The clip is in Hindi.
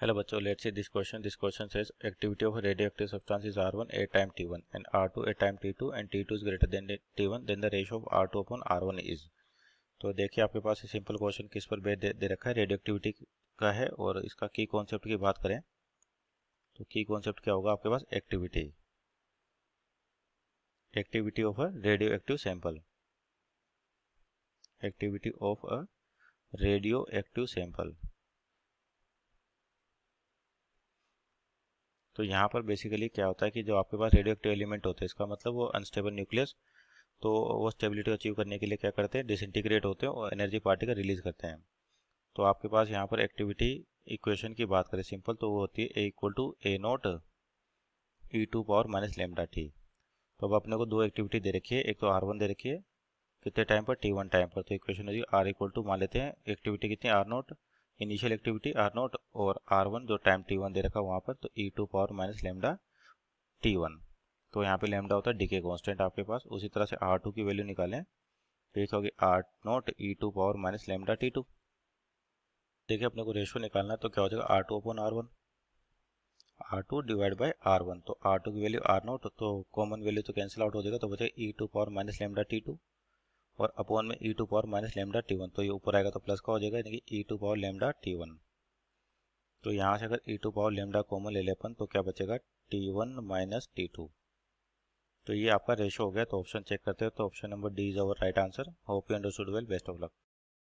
Hello बच्चों, let's see this question. This question says activity of a radioactive substance is R1 a time T1 and R2 a time T2 and T2 is greater than T1, then the ratio of R2 upon R1 is. तो देखिए आपके पास सिंपल क्वेश्चन किस पर बेस दे रखा है, रेडियोएक्टिविटी का है और इसका की कॉन्सेप्ट की बात करें तो की कॉन्सेप्ट क्या होगा आपके पास, activity of a radioactive sample, activity of a radioactive sample. तो यहाँ पर बेसिकली क्या होता है कि जो आपके पास रेडियोएक्टिव एलिमेंट होते हैं, इसका मतलब वो अनस्टेबल न्यूक्लियस, तो वो स्टेबिलिटी अचीव करने के लिए क्या करते हैं, डिसइंटीग्रेट होते हैं और एनर्जी पार्टिकल रिलीज करते हैं। तो आपके पास यहाँ पर एक्टिविटी इक्वेशन की बात करें सिंपल, तो वो होती है A equal to A naught e to power minus lambda t. तो अब अपने को दो एक्टिविटी दे रखी है, एक तो R1 दे रखी है कितने टाइम पर, T1 टाइम पर। तो इक्वेशन होगी R इक्वल टू, मान लेते हैं एक्टिविटी कितनी R not, initial activity R not और R1 जो टाइम T1 दे रखा वहाँ पर, तो e to power minus lambda T1। तो यहाँ पे लेमडा होता है डीके कांस्टेंट आपके पास। उसी तरह से R2 की वैल्यू निकालें तो ये होगी R naught e to power minus lambda T2। देखिए अपने को रेशियो निकालना है तो क्या हो जाएगा, R2 upon R1, R2 divide by R1। तो R2 की वैल्यू R नॉट, तो कॉमन वैल्यू तो कैंसिल आउट हो जाएगा, तो बचेगा e to power minus lambda T2 और अपॉन में e to power minus lambda T1। तो ये ऊपर आएगा तो प्लस का हो जाएगा, यानी कि ई टू पावर लेमडा T1। तो यहाँ से अगर ई टू पावर लेमडा कॉमन ले ले अपन तो क्या बचेगा, T1 माइनस T2। तो ये आपका रेशो हो गया। तो ऑप्शन चेक करते हैं, तो option number D is our right answer. Hope you understood well, best of luck.